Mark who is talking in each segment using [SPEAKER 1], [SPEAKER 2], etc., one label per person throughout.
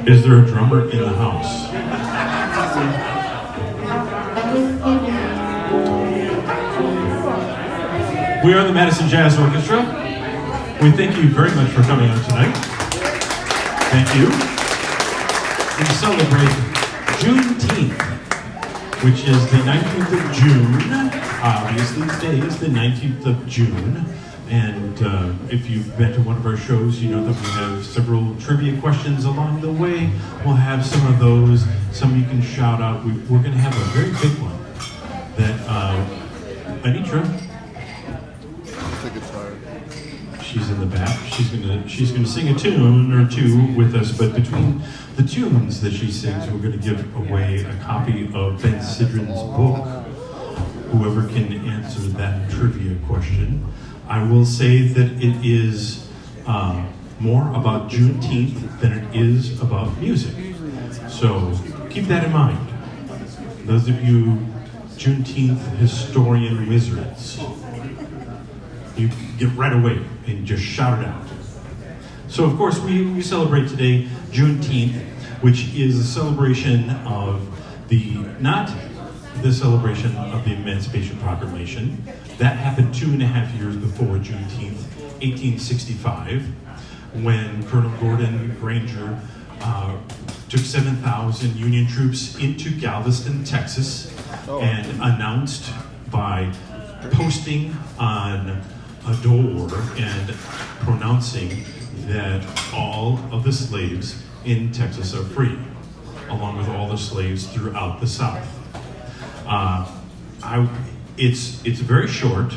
[SPEAKER 1] Is there a drummer in the house? We are the Madison Jazz Orchestra. We thank you very much for coming out tonight. Thank you. We celebrate Juneteenth, which is the 19th of June. Obviously, today is the 19th of June. And if you've been to one of our shows, you know that we have several trivia questions along the way. We'll have some of those, some you can shout out. We're going to have a very big one that Anitra, she's in the back. She's gonna sing a tune or two with us, but between the tunes that she sings, we're going to give away a copy of Ben Sidran's book. Whoever can answer that trivia question. I will say that it is more about Juneteenth than it is about music. So keep that in mind. Those of you Juneteenth historian wizards, you get right away and just shout it out. So of course we celebrate today Juneteenth, which is a celebration of not the celebration of the Emancipation Proclamation. That happened 2.5 years before Juneteenth, 1865, when Colonel Gordon Granger took 7,000 Union troops into Galveston, Texas, and announced by posting on a door and pronouncing that all of the slaves in Texas are free, along with all the slaves throughout the South. It's very short,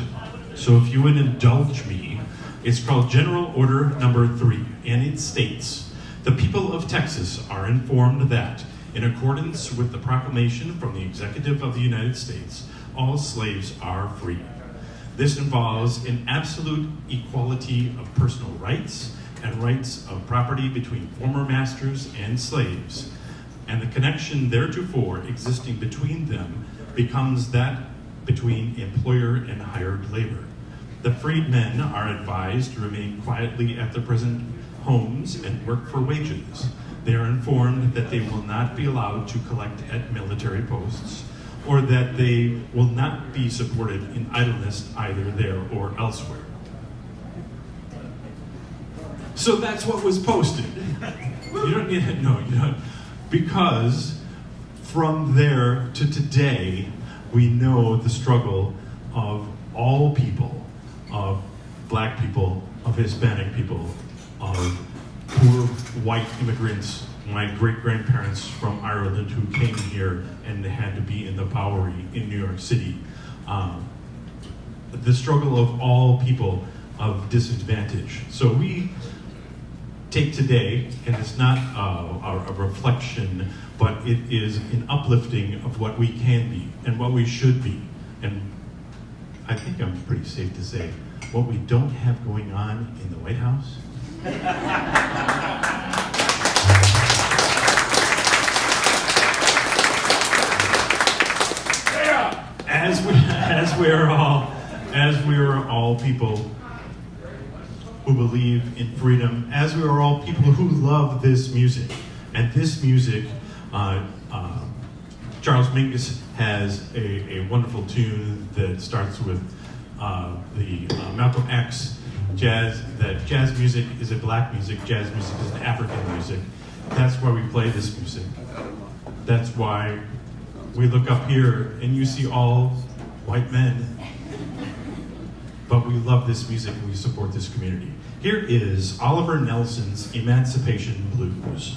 [SPEAKER 1] so if you would indulge me, it's called General Order Number 3, and it states, the people of Texas are informed that, in accordance with the proclamation from the Executive of the United States, all slaves are free. This involves an absolute equality of personal rights and rights of property between former masters and slaves, and the connection theretofore existing between them becomes that between employer and hired labor. The freedmen are advised to remain quietly at their present homes and work for wages. They are informed that they will not be allowed to collect at military posts, or that they will not be supported in idleness either there or elsewhere. So that's what was posted. You don't need to know, you don't, because from there to today, we know the struggle of all people, of Black people, of Hispanic people, of poor white immigrants, my great-grandparents from Ireland who came here and had to be in the Bowery in New York City. The struggle of all people of disadvantage. So we take today, and it's not a reflection, but it is an uplifting of what we can be and what we should be. And I think I'm pretty safe to say what we don't have going on in the White House. As we are all people who believe in freedom, as we are all people who love this music. And this music, Charles Mingus has a wonderful tune that starts with the Malcolm X jazz, that jazz music is a black music, jazz music is an African music. That's why we play this music. That's why we look up here and you see all white men. But we love this music and we support this community. Here is Oliver Nelson's Emancipation Blues.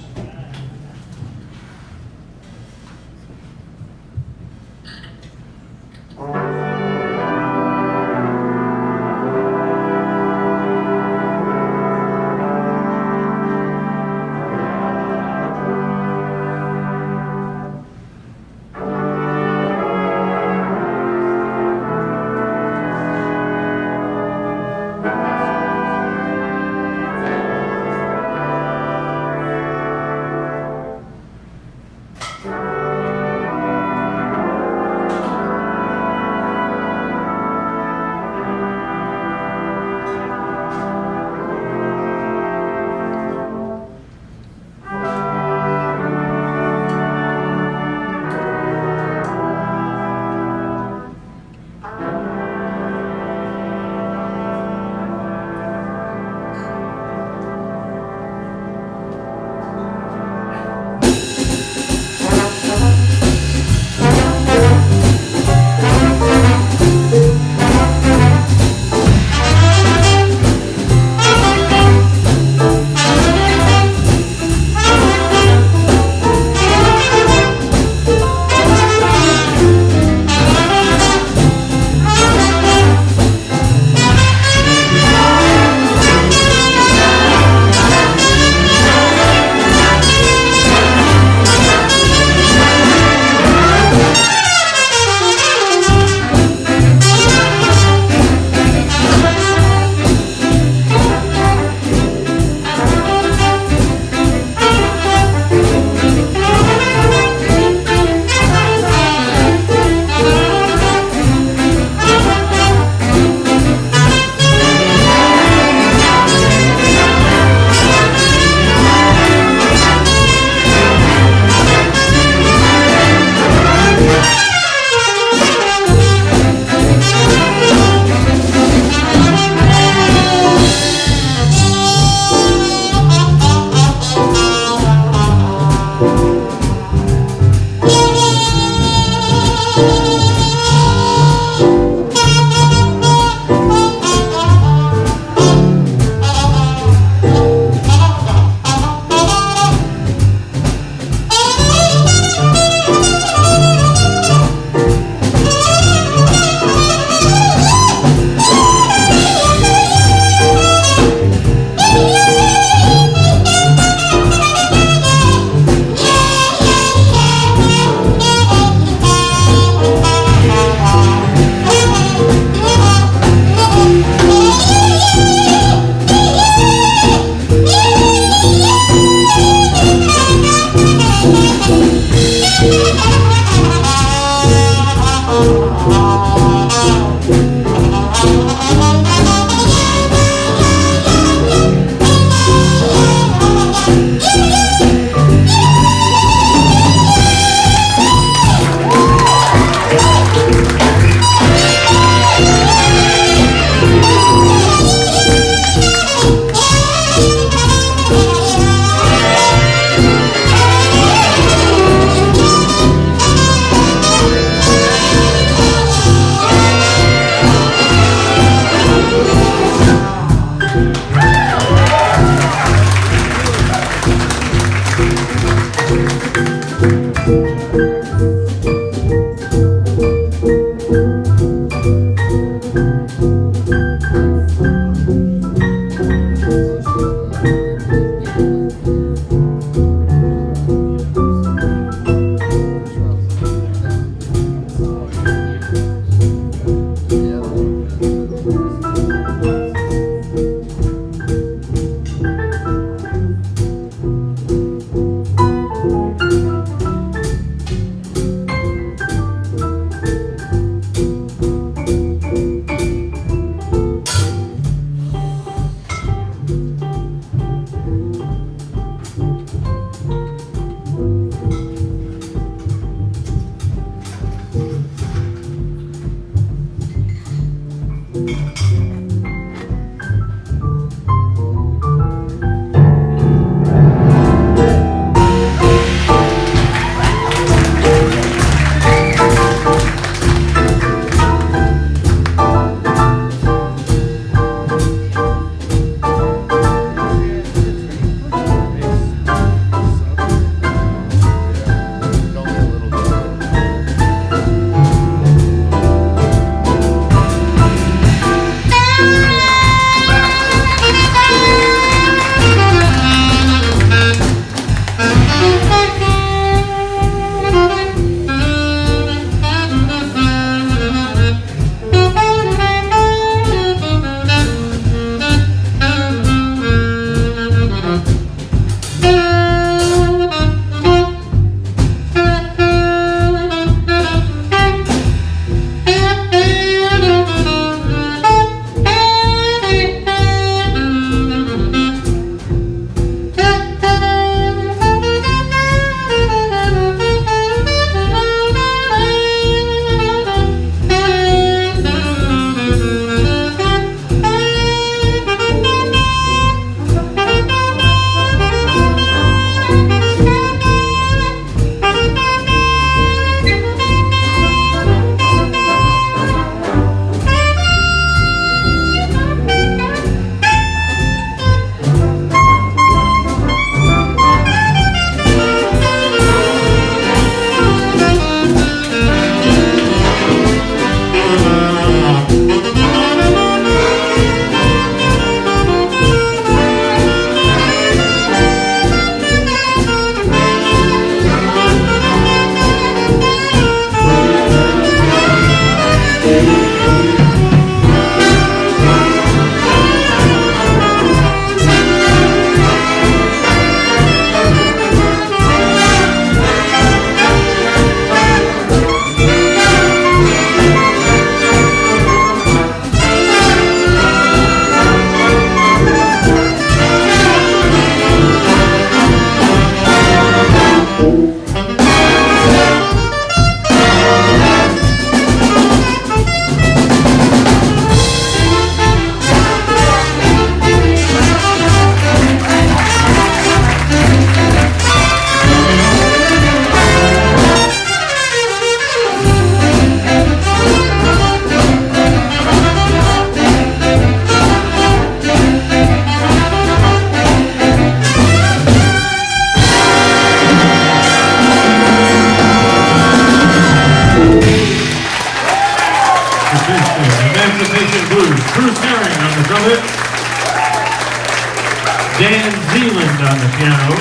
[SPEAKER 1] Dan Zealand on the piano.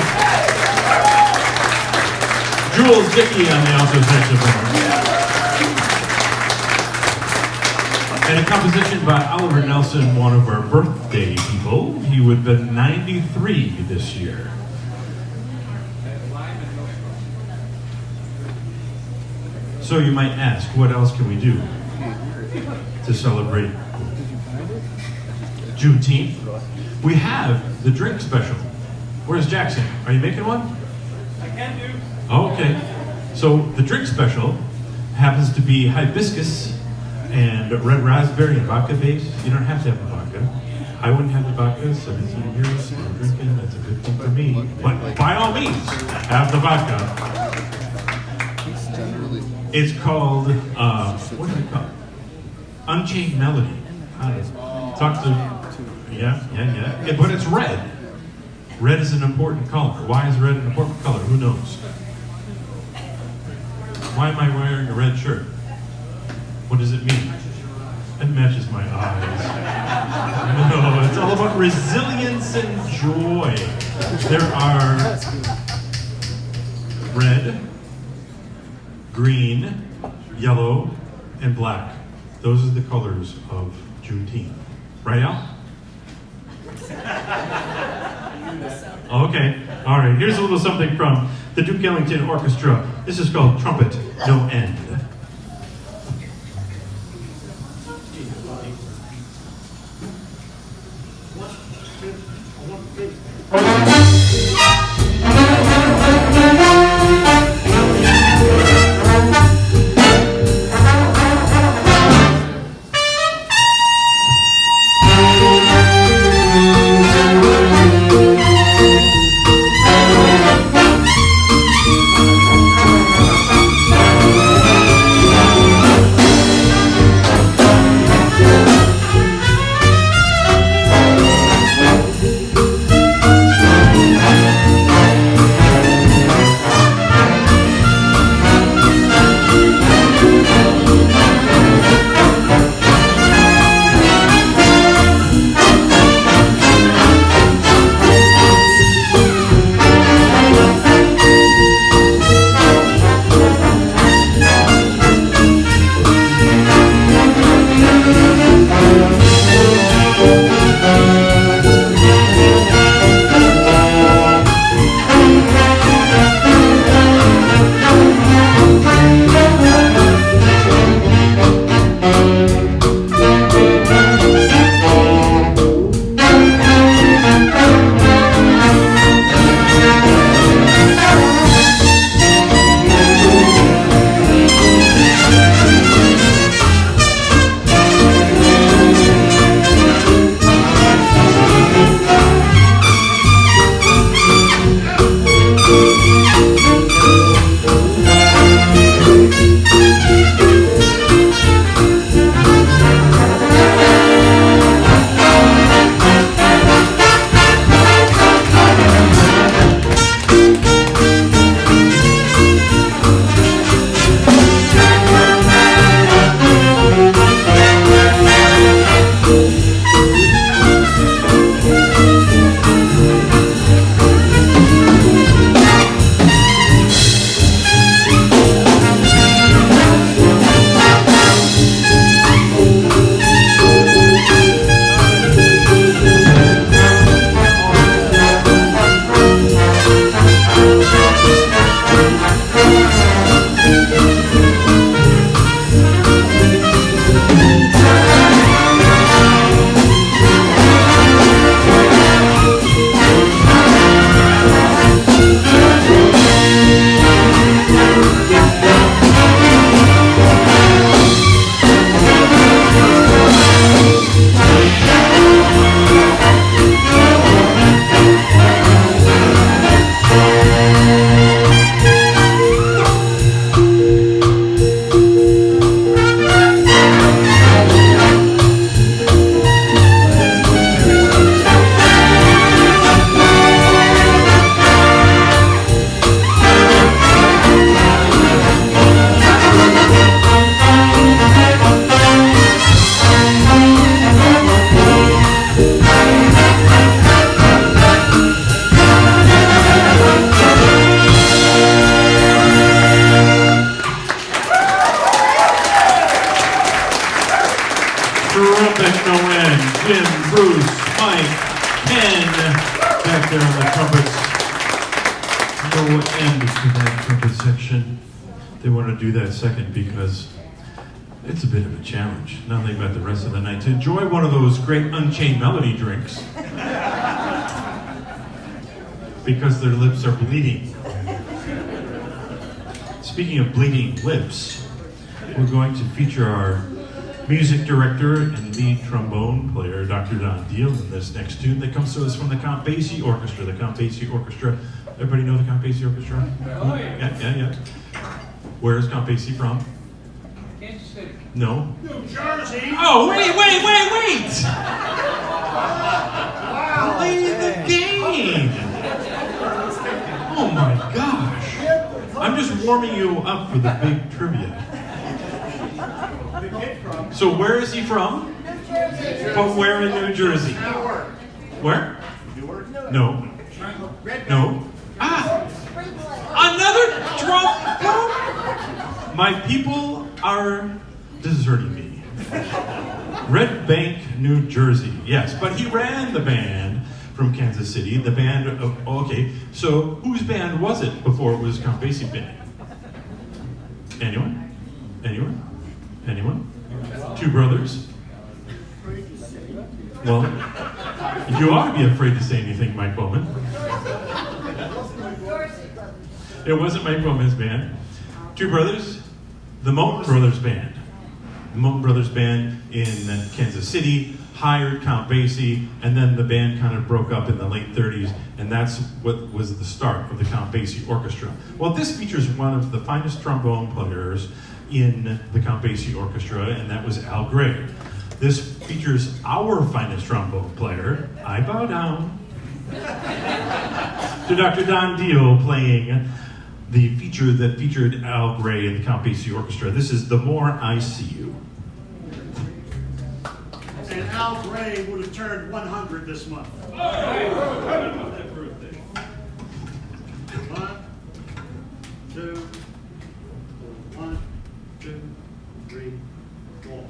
[SPEAKER 1] Jules Dickey on the alto saxophone. And a composition by Oliver Nelson, one of our birthday people. He would have been 93 this year. So you might ask, what else can we do to celebrate Juneteenth? We have the drink special. Where's Jackson? Are you making one?
[SPEAKER 2] I can do.
[SPEAKER 1] Oh, okay. So the drink special happens to be hibiscus and red raspberry and vodka base. You don't have to have the vodka. I wouldn't have the vodka. 17 years I'm drinking. That's a good thing for me. But by all means, have the vodka. It's called, what is it called? Unchained Melody. Talk to, yeah. But it's red. Red is an important color. Why is red an important color? Who knows? Why am I wearing a red shirt? What does it mean? It matches my eyes. No, it's all about resilience and joy. There are red, green, yellow, and black. Those are the colors of Juneteenth. Right, Al? Okay. All right. Here's a little something from the Duke Ellington Orchestra. This is called Trumpet No End. back there on the trumpets. No end to that trumpet section. They want to do that second because it's a bit of a challenge. Now they've got the rest of the night to enjoy one of those great Unchained Melody drinks. Because their lips are bleeding. Speaking of bleeding lips, we're going to feature our music director and lead trombone player, Dr. Don Deal, in this next tune that comes to us from the Count Basie Orchestra. The Count Basie Orchestra. Everybody know the Count Basie Orchestra?
[SPEAKER 2] Oh, yeah.
[SPEAKER 1] Yeah. Where is Count Basie from?
[SPEAKER 2] Kansas City.
[SPEAKER 1] No.
[SPEAKER 3] New Jersey.
[SPEAKER 1] Oh, wait!
[SPEAKER 3] Wow.
[SPEAKER 1] Play the game! Oh my gosh. I'm just warming you up for the big trivia. So where is he from?
[SPEAKER 4] New Jersey.
[SPEAKER 1] But where in New Jersey?
[SPEAKER 3] Newark.
[SPEAKER 1] Where?
[SPEAKER 3] Newark.
[SPEAKER 1] No. No. Ah! Another drum! My people are deserting me. Red Bank, New Jersey. Yes, but he ran the band from Kansas City. The band of, okay, so whose band was it before it was Count Basie band? Anyone? Two brothers? Well, you ought to be afraid to say anything, Mike Bowman. It wasn't Mike Bowman's band. Two brothers? The Moten Brothers Band. The Moten Brothers Band in Kansas City hired Count Basie, and then the band kind of broke up in the late 30s, and that's what was the start of the Count Basie Orchestra. Well, this features one of the finest trombone players in the Count Basie Orchestra, and that was Al Gray. This features our finest trombone player, I bow down, to Dr. Don Deal playing the feature that featured Al Gray in the Count Basie Orchestra. This is The More I See You.
[SPEAKER 3] And Al Gray would have turned 100 this month. One, two, 1, 2, 3, 4.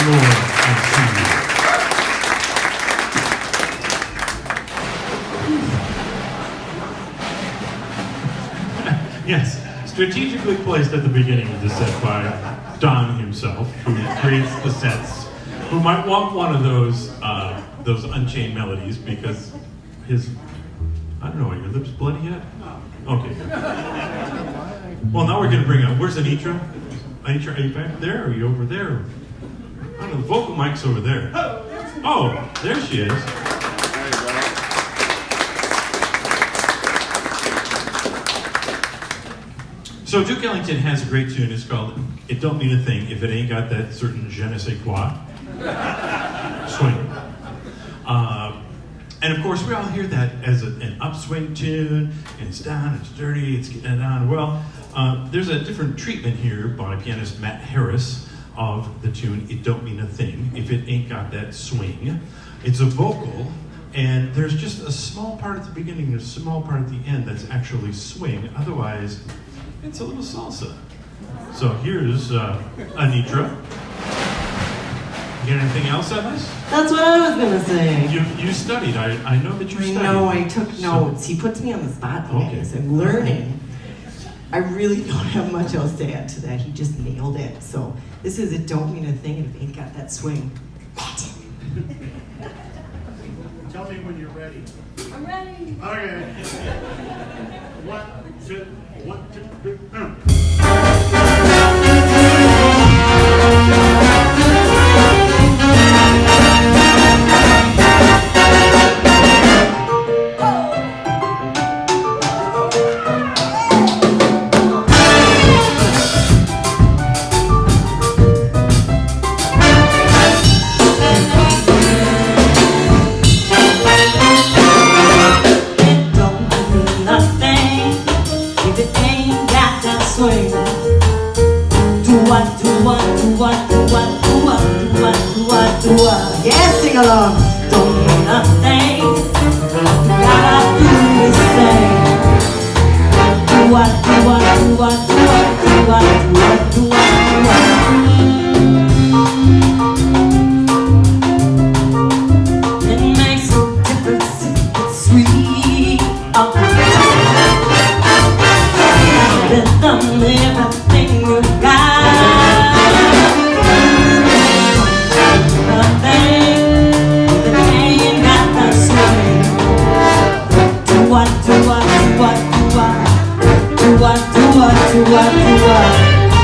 [SPEAKER 1] Lord, I see you. Yes, strategically placed at the beginning of the set by Don himself, who creates the sets, who might want one of those Unchained melodies because his, I don't know, are your lips bloody yet? Okay. Well, now we're going to bring up, where's Anitra? Anitra, are you back there? Or are you over there? I don't know, the vocal mic's over there. Oh, there she is. So Duke Ellington has a great tune. It's called It Don't Mean a Thing If It Ain't Got That Certain Je ne sais quoi. Swing. And of course, we all hear that as an upswing tune, and it's down, it's dirty, it's getting down. Well, there's a different treatment here by pianist Matt Harris of the tune It Don't Mean a Thing If It Ain't Got That Swing. It's a vocal, and there's just a small part at the beginning and a small part at the end that's actually swing. Otherwise, it's a little salsa. So here's Anitra. You got anything else on this?
[SPEAKER 4] That's what I was gonna say.
[SPEAKER 1] You studied. I know that you studied.
[SPEAKER 4] I know, I took notes. He puts me on the spot today, so I'm learning. I really don't have much else to add to that. He just nailed it. So this is It Don't Mean a Thing If It Ain't Got That Swing.
[SPEAKER 3] Tell me when you're ready.
[SPEAKER 5] I'm ready.
[SPEAKER 3] Okay. 1, 2, 1, 2, 3.
[SPEAKER 4] Yes, sing along.
[SPEAKER 5] Don't mean nothing. Gotta do the same. Do what, do what, do what, do what, do what, do what, do what, do what. It makes a difference if it's sweet. Oh, rhythm, everything you got. Do what?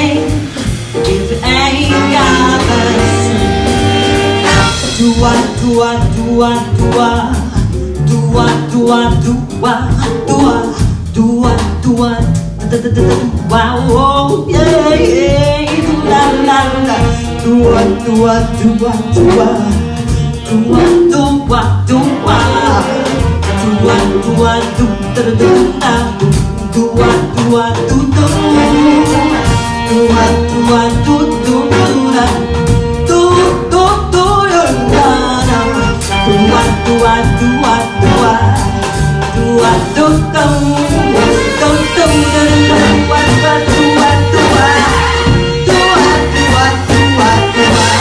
[SPEAKER 5] thing if it ain't got medicine. Do what, do what, do what, do what, do what, do what, do what, do what, do what, do what, wow, oh, yeah, yeah, do la la la, do what, do what, do what, do what, do what, do what, do what, do what, do what, do da da da da, do what, do what, do do, do what, do what, do do da, do do do da da, do what, do what, do what, do what, do what, do do, do do da da, what, what, do what, do what, do what, do what, do what, do what.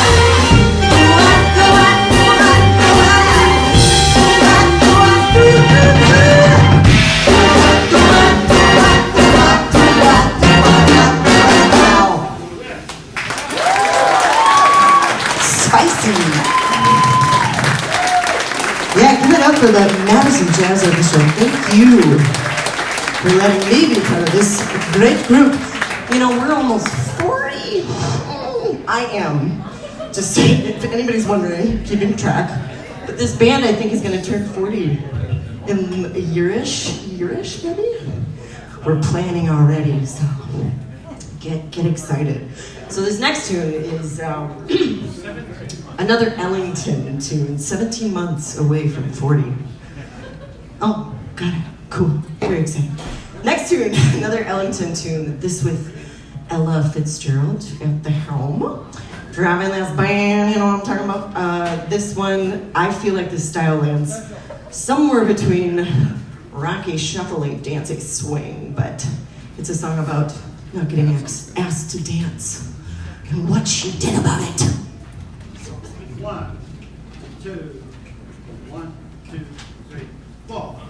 [SPEAKER 4] Spicy. Yeah, give it up for the Madison Jazz Orchestra. Thank you for letting me be part of this great group. You know, we're almost 40. I am. Just saying, if anybody's wondering, keeping track. But this band, I think, is going to turn 40 in a yearish maybe? We're planning already, so get excited. So this next tune is another Ellington tune, 17 months away from 40. Oh, got it. Cool. Very exciting. Next tune, another Ellington tune, this with Ella Fitzgerald at the helm. Driving this band, you know what I'm talking about? This one, I feel like this style lands somewhere between rocky, shuffly, dancing swing, but it's a song about not getting asked to dance and what she did about it.
[SPEAKER 3] 1, 2, 1, 2, 3, 4.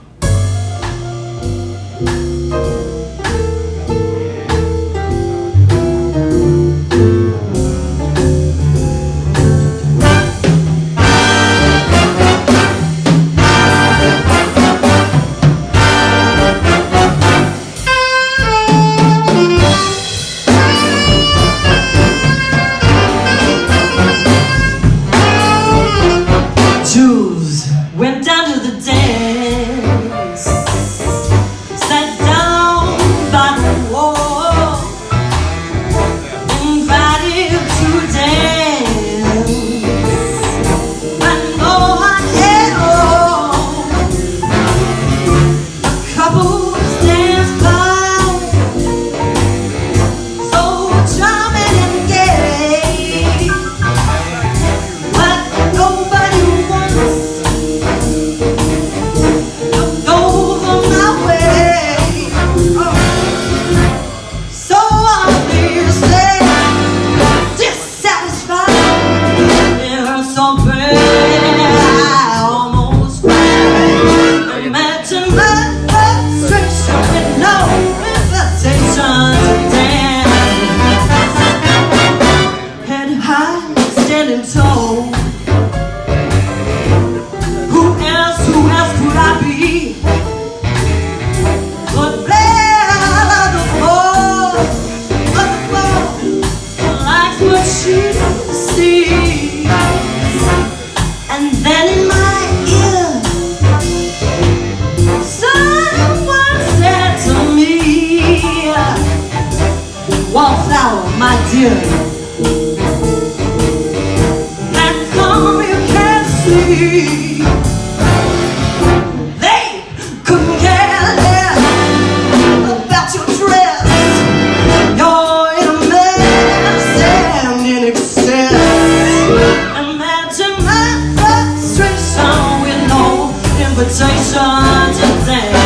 [SPEAKER 5] Went down to the dance, sat down by the wall, invited to dance, but no one at all. The couples danced by, so charming and gay, but nobody wants wallflower, my dear. How come you can't see? They couldn't care less about your dress. You're in a mess and in excess. Imagine my frustration with no invitation to dance.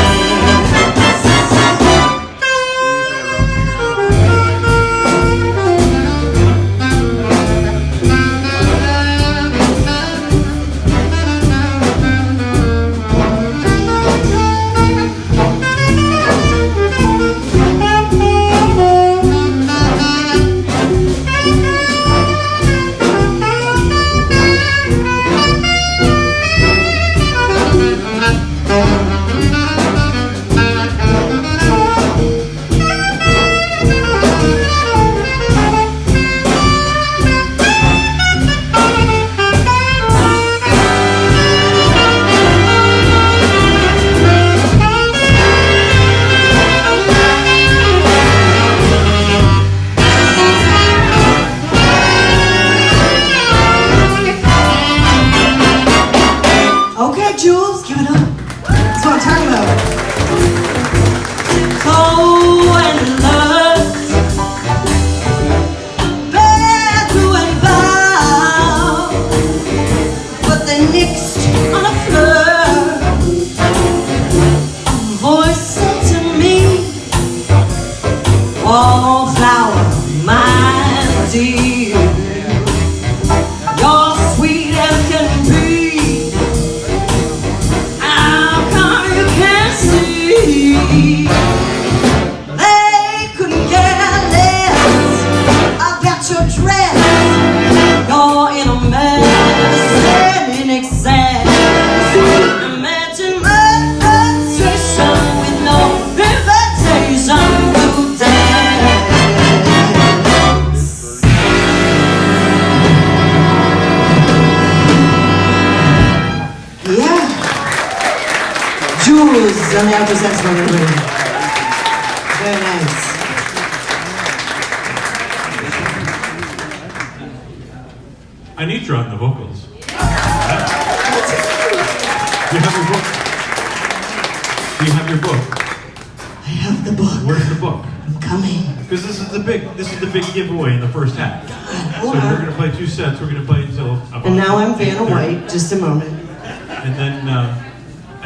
[SPEAKER 5] dear. You're sweet as can be. How come you can't see? They couldn't care less about your dress. You're in a mess, in excess. Imagine my frustration with no invitation to dance.
[SPEAKER 4] Yeah. Jules on the alto saxophone, everybody. Very nice.
[SPEAKER 1] I need you on the vocals. Do you have your book? Do you have your book?
[SPEAKER 4] I have the book.
[SPEAKER 1] Where's the book?
[SPEAKER 4] I'm coming.
[SPEAKER 1] Because this is the big giveaway in the first half. So
[SPEAKER 4] Hold
[SPEAKER 1] we're
[SPEAKER 4] on.
[SPEAKER 1] going to play 2 sets. We're going to play until about.
[SPEAKER 4] And now I'm Vanna
[SPEAKER 1] 8:30.
[SPEAKER 4] White. Just a moment.
[SPEAKER 1] And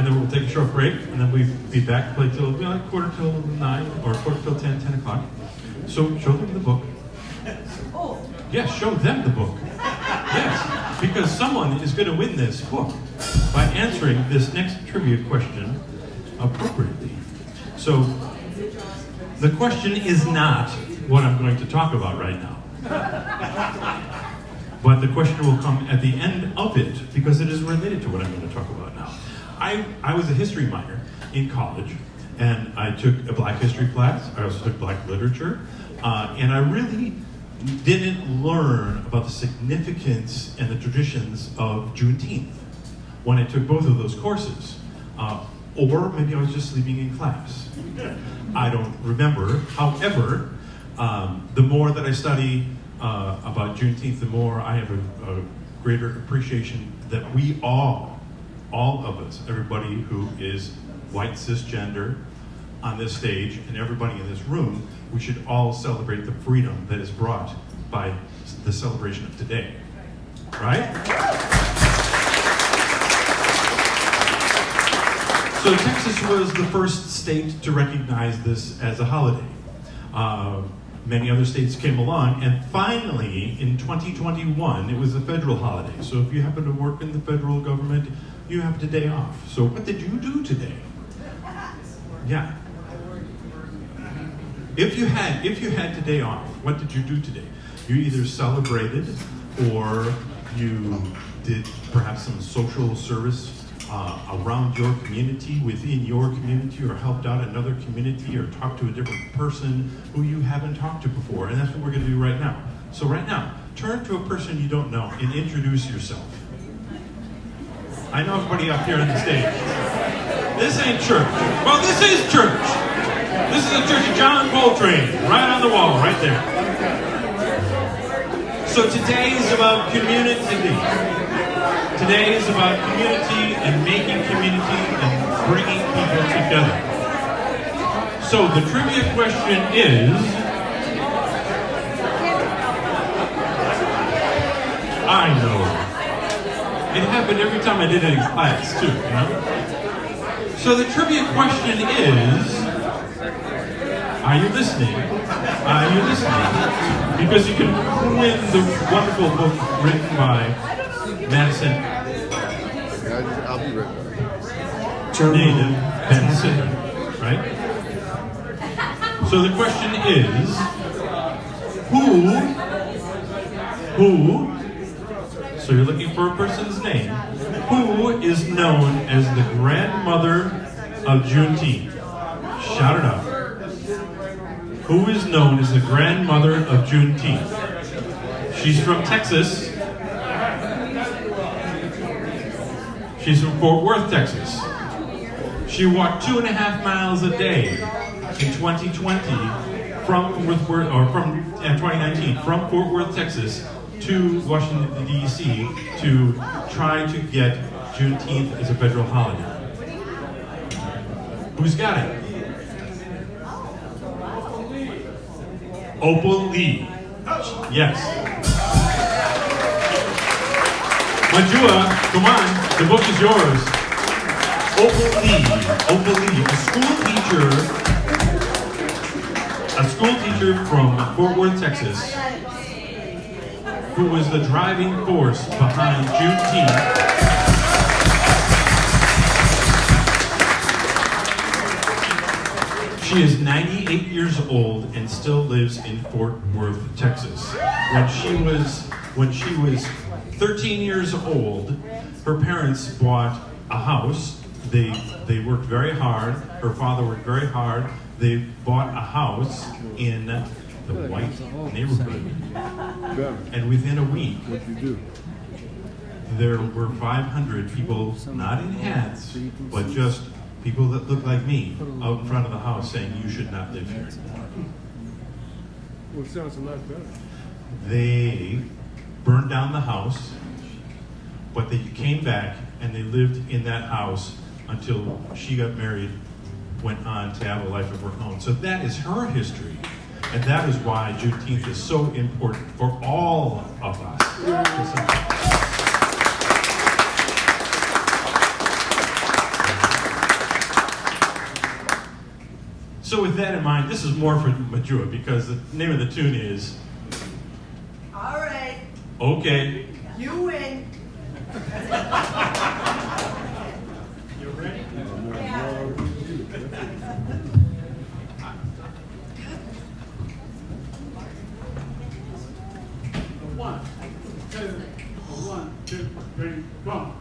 [SPEAKER 1] then we'll take a short break, and then we'll be back, play till like quarter till 9 or quarter till 10 o'clock. So show them the book. Yes, show them the book. Yes, because someone is going to win this book by answering this next trivia question appropriately. So the question is not what I'm going to talk about right now. But the question will come at the end of it because it is related to what I'm going to talk about now. I was a history minor in college, and I took a black history class. I also took black literature, and I really didn't learn about the significance and the traditions of Juneteenth when I took both of those courses. Or maybe I was just sleeping in class. I don't remember. However, the more that I study about Juneteenth, the more I have a greater appreciation that we all of us, everybody who is white cisgender on this stage and everybody in this room, we should all celebrate the freedom that is brought by the celebration of today. Right? So Texas was the first state to recognize this as a holiday. Many other states came along, and finally, in 2021, it was a federal holiday. So if you happen to work in the federal government, you have the day off. So what did you do today? Yeah. If you had today off, what did you do today? You either celebrated, or you did perhaps some social service around your community, within your community, or helped out another community, or talked to a different person who you haven't talked to before. And that's what we're going to do right now. So right now, turn to a person you don't know and introduce yourself. I know everybody up here on the stage. This ain't church. Well, this is church. This is the Church of John Coltrane, right on the wall, right there. So today is about community. Today is about community and making community and bringing people together. So the trivia question is, I know. It happened every time I did it in class too, you know? So the trivia question is, are you listening? Are you listening? Because you can win the wonderful book written by Madison
[SPEAKER 6] I'll be right back.
[SPEAKER 1] native Ben Sidran, right? So the question is, who, so you're looking for a person's name, who is known as the grandmother of Juneteenth? Shout it out. Who is known as the grandmother of Juneteenth? She's from Texas. She's from Fort Worth, Texas. She walked 2.5 miles a day in 2020 from 2019 from Fort Worth, Texas to Washington, D.C. to try to get Juneteenth as a federal holiday. Who's got it? Opal Lee. Yes. Majua, come on, the book is yours. Opal Lee, a school teacher from Fort Worth, Texas, who was the driving force behind Juneteenth. She is 98 years old and still lives in Fort Worth, Texas. When she was 13 years old, her parents bought a house. They worked very hard. Her father worked very hard. They bought a house in the white neighborhood. And within a week, there were 500 people, not in hats, but just people that look like me, out in front of the house saying, you should not live here anymore.
[SPEAKER 6] Well, it sounds a lot better.
[SPEAKER 1] They burned down the house, but they came back and they lived in that house until she got married, went on to have a life of her own. So that is her history. And that is why Juneteenth is so important for all of us. So with that in mind, this is more for Majua because the name of the tune is
[SPEAKER 4] All right,
[SPEAKER 1] Okay.
[SPEAKER 4] you win.
[SPEAKER 1] You ready?
[SPEAKER 3] One, two, three, go.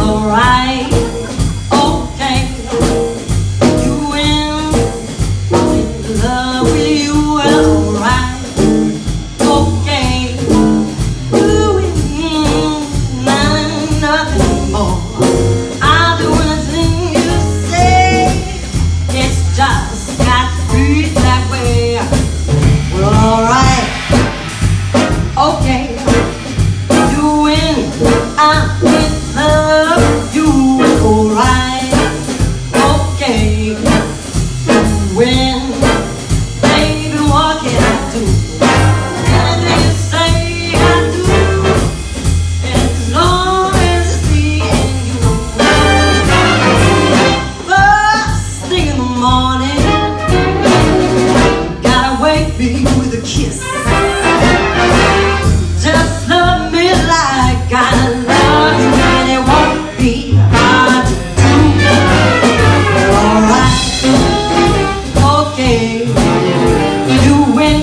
[SPEAKER 5] Alright, okay, you win. I'm in love with you, well, alright, okay, you win. Nothing more. I'll do anything you say. It's just got to be that way. Well, alright, okay, you win. I'm in love, you alright, okay, when, baby, what can I do? Anything you say I do, as long as it's me and you. First thing in the morning, gotta wake me with a kiss. Just love me like I love you, and it won't be hard to do. Alright, okay, you win,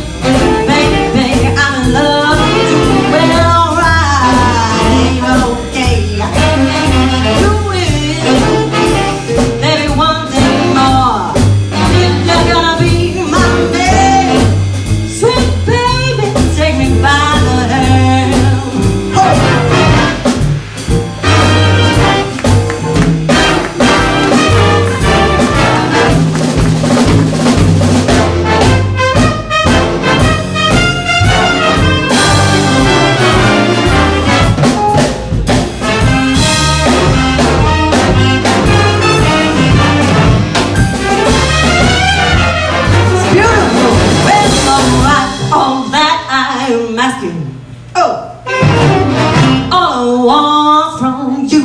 [SPEAKER 5] baby, I'm in love with you. Well, alright, okay, you win, baby, one thing more. If you're gonna be my man, sweet baby, take me by the hand. It's beautiful. Well, alright, all that I am asking. Oh, all I want from you,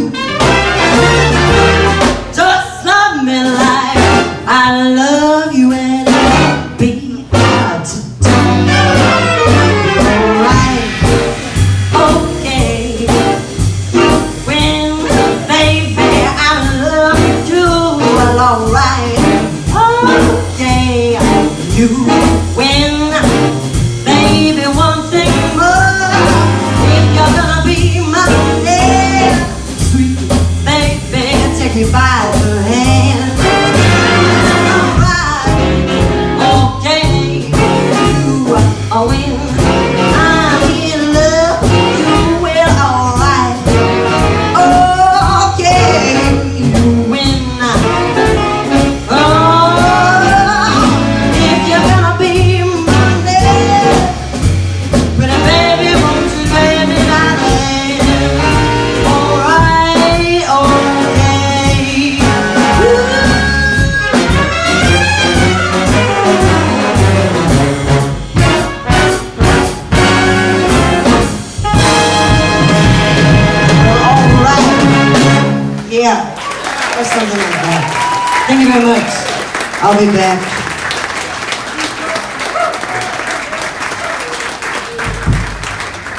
[SPEAKER 5] just love me like I love you, and it'll be hard to do. Alright, okay, you win, baby, I'm in love with you. Well, alright, okay, you win, baby, one thing more. If you're gonna be my man, sweet baby, take me by the hand. Alright, okay, you win, I'm in love with you. Well, alright, okay, you win. Oh, if you're gonna be my man, pretty baby, won't you take me by the hand? Alright, okay. Alright. Yeah, or something like that. Thank you very much.
[SPEAKER 4] I'll be back.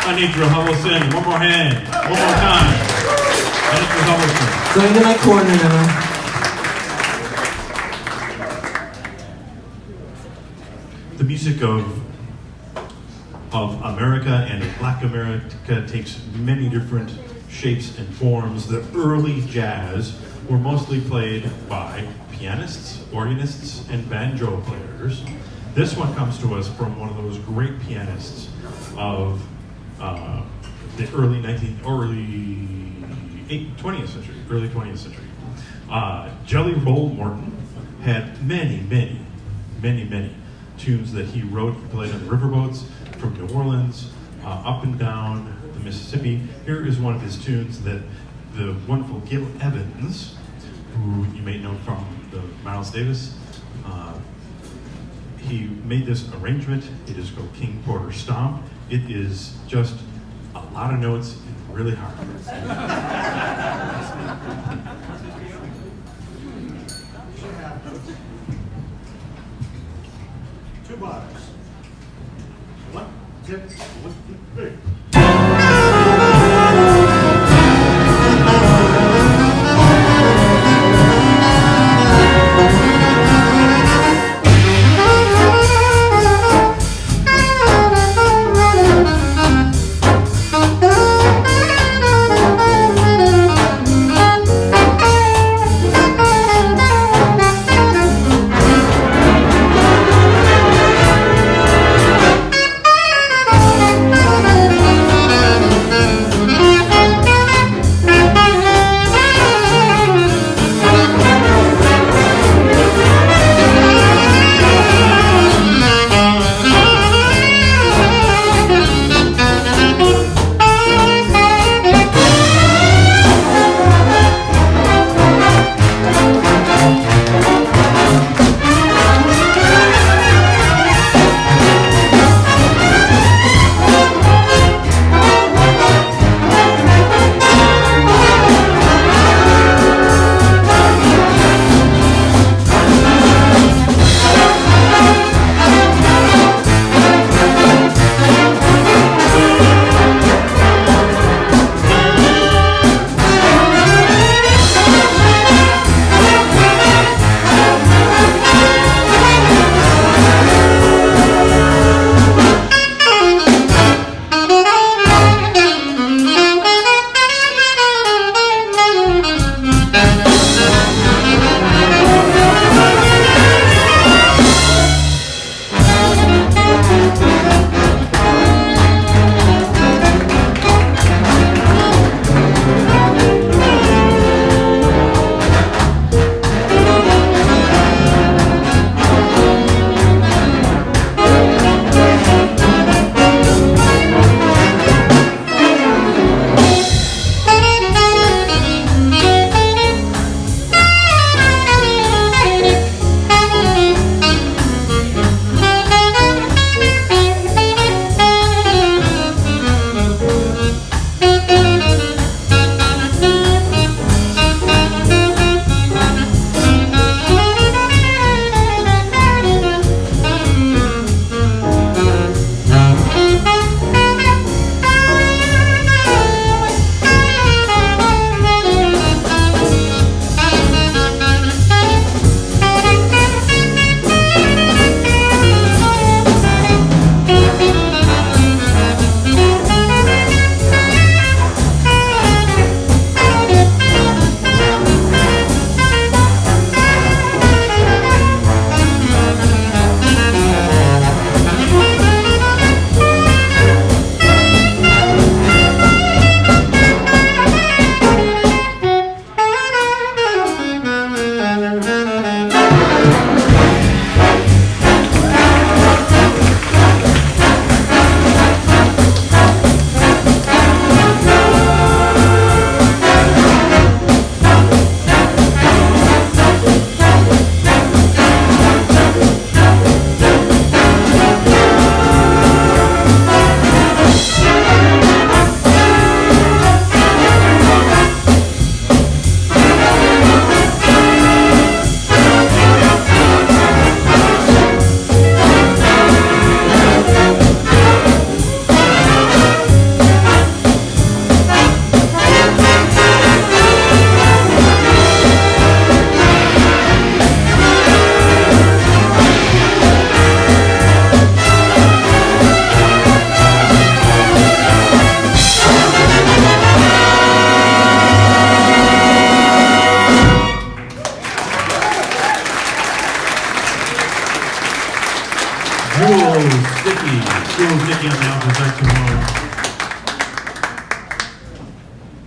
[SPEAKER 1] Anitra Hubbleson, one more hand, one more time. Anitra Hubbleson.
[SPEAKER 4] Going to my corner now.
[SPEAKER 1] The music of America and Black America takes many different shapes and forms. The early jazz were mostly played by pianists, organists, and banjo players. This one comes to us from one of those great pianists of the early 20th century. Jelly Roll Morton had many tunes that he wrote. He played on the riverboats from New Orleans up and down the Mississippi. Here is one of his tunes that the wonderful Gil Evans, who you may know from the Miles Davis, he made this arrangement. It is called King Porter Stomp. It is just a lot of notes and really hard.
[SPEAKER 3] Two bars. 1, 2, 1, 2, 3.
[SPEAKER 1] Jules Dickey on the alto saxophone.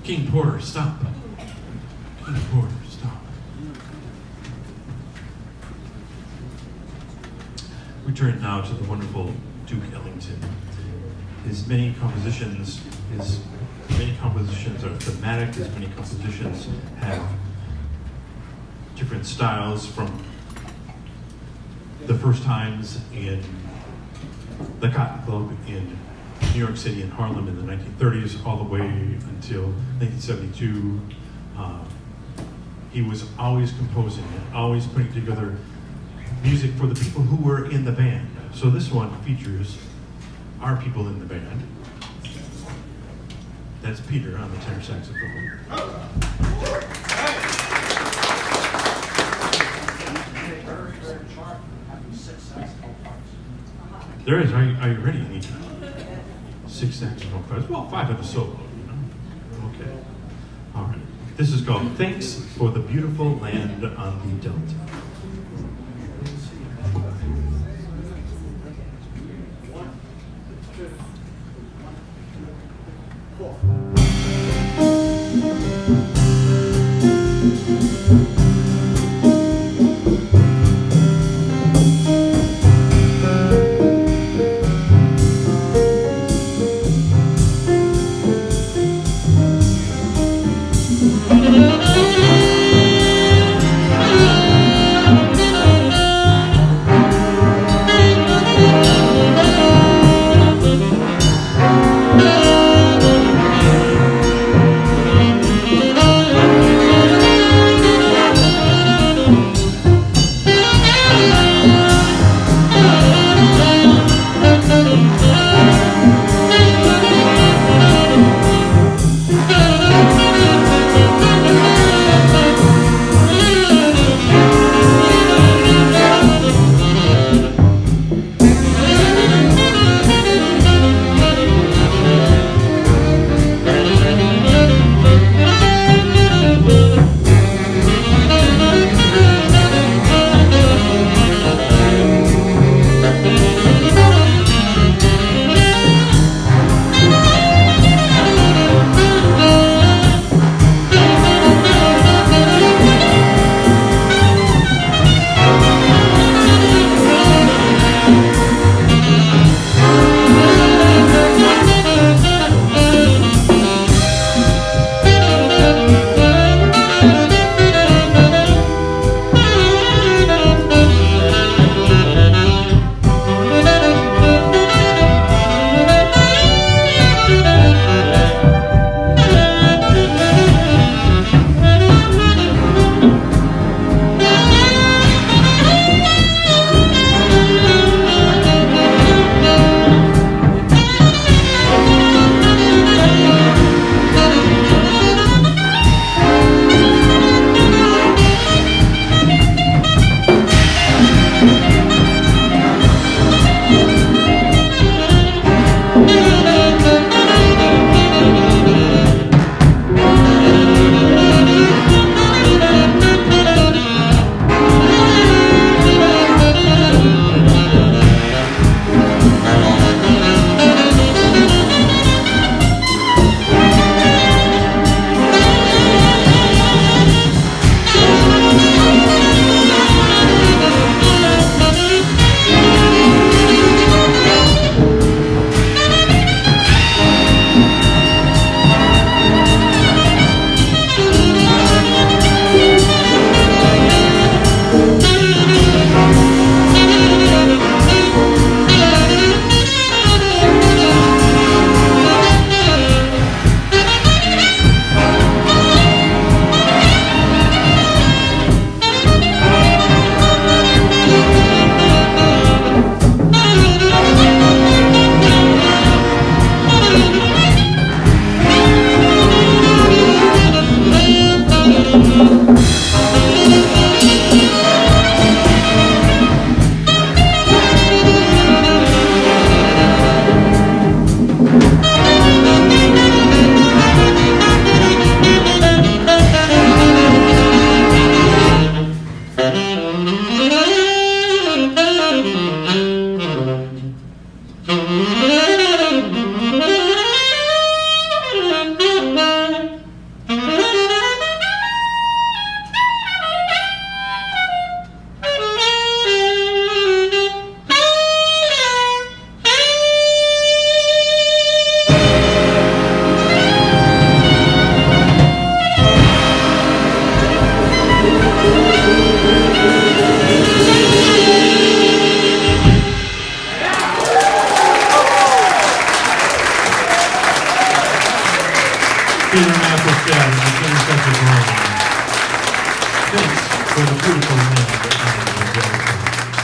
[SPEAKER 1] King Porter, stop. King Porter, stop. We turn now to the wonderful Duke Ellington. His many compositions are thematic. His many compositions have different styles, from the first times in the Cotton Club in New York City and Harlem in the 1930s, all the way until 1972. He was always composing and always putting together music for the people who were in the band. So this one features our people in the band. That's Peter on the tenor saxophone. There is. Are you ready? You need 6 saxophone parts. Well, 5 of the solo, you know. Okay. All right. This is called "Thanks for the Beautiful Land on the Delta."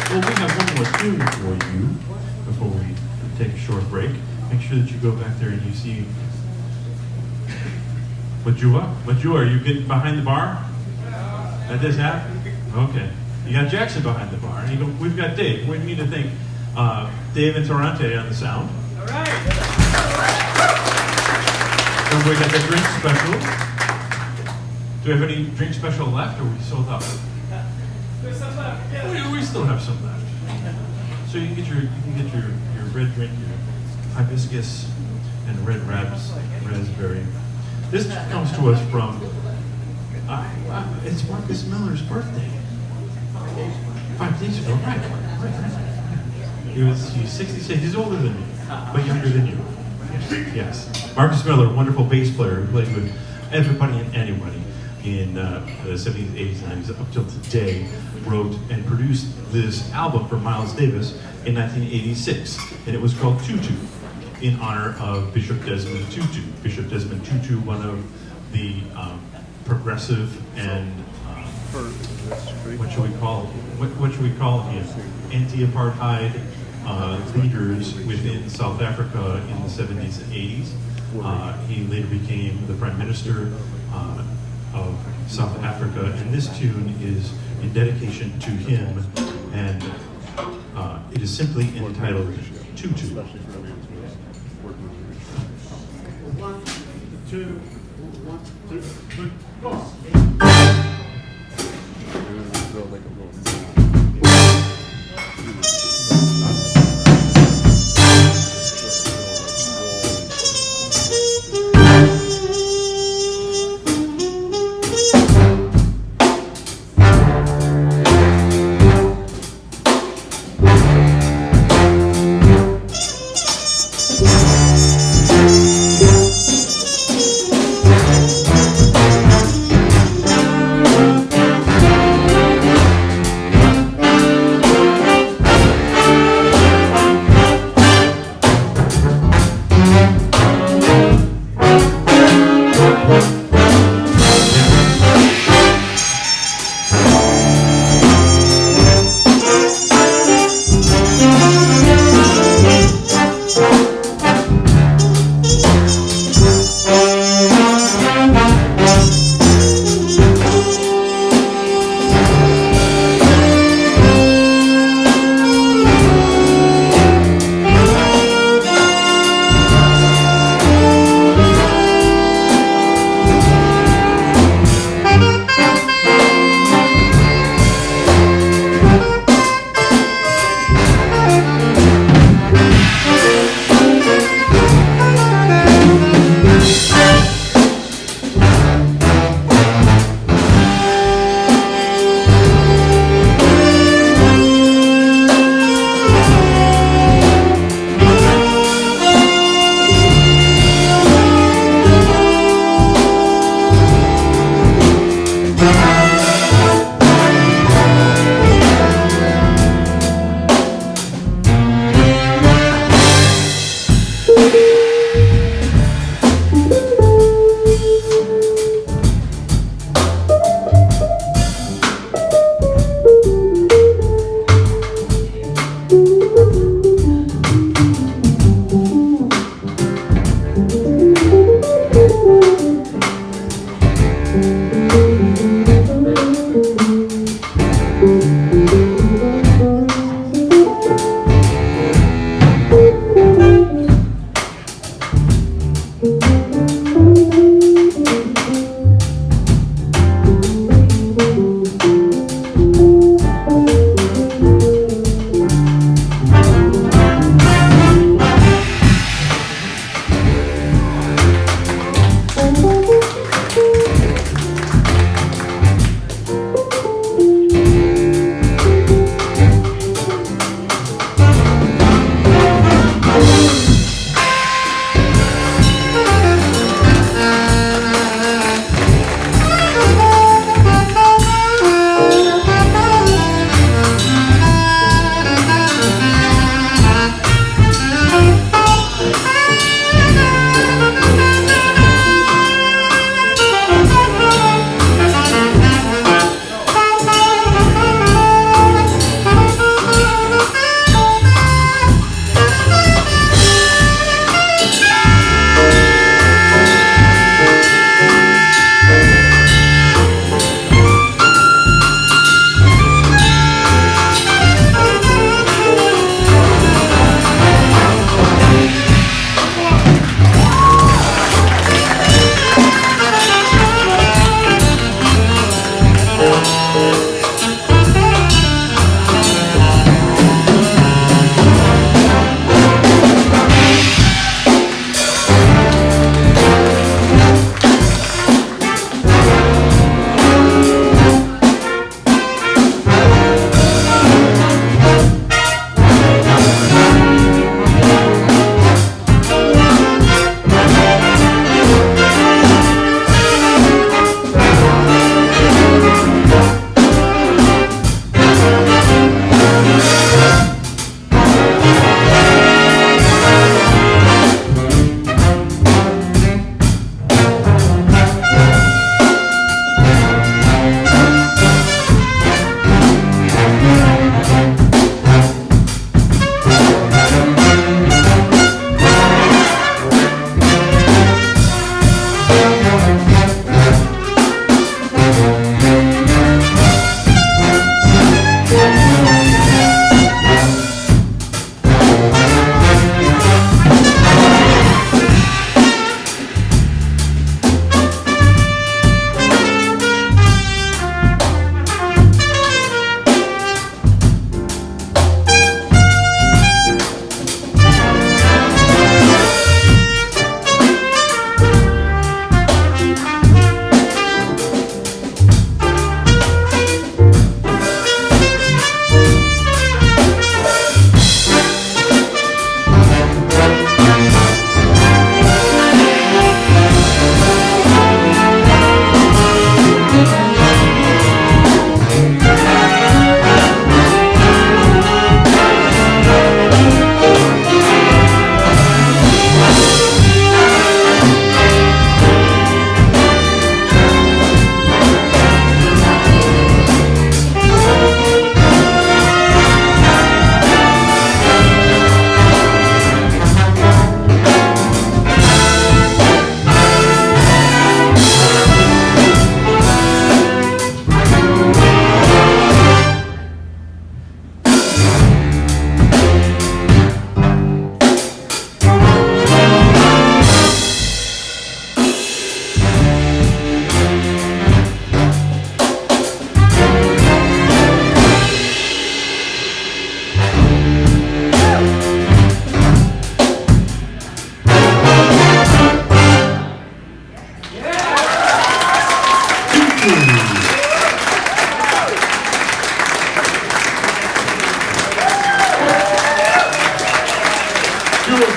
[SPEAKER 1] Well, we have one more tune for you before we take a short break. Make sure that you go back there and you see. What are you getting behind the bar? At this half? Okay. You got Jackson behind the bar. We've got Dave. We need to thank Dave and Torrante on the sound.
[SPEAKER 2] All right.
[SPEAKER 1] And we got the drink special. Do we have any drink special left, or are we sold out?
[SPEAKER 2] There's some left. Yes.
[SPEAKER 1] We still have some left. So you can get your red drink, your hibiscus and red raspberry. This comes to us from it's Marcus Miller's birthday. 5 days ago, right. He's 66. He's older than me, but younger than you. Yes. Marcus Miller, wonderful bass player who played with everybody and anybody in the 70s, 80s, 90s, up till today, wrote and produced this album for Miles Davis in 1986, and it was called Tutu, in honor of Bishop Desmond Tutu. Bishop Desmond Tutu, one of the progressive and what should we call him? Anti-apartheid leaders within South Africa in the 70s and 80s. He later became the Prime Minister of South Africa, and this tune is in dedication to him, and it is simply entitled Tutu.
[SPEAKER 3] 1, 2, 1, 2, 3, 4.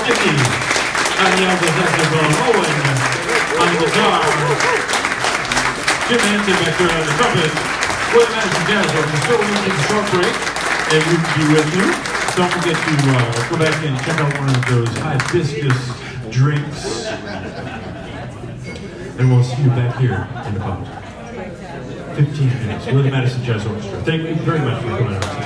[SPEAKER 1] Sticky, Danielle the saxophone, Owen on the guitar, Jim Hansen back there on the trumpet, with the Madison Jazz Orchestra. We're going to take a short break, and we will be with you. Don't forget to go back and check out one of those hibiscus drinks. And we'll see you back here in about 15 minutes. We're the Madison Jazz Orchestra. Thank you very much for coming out.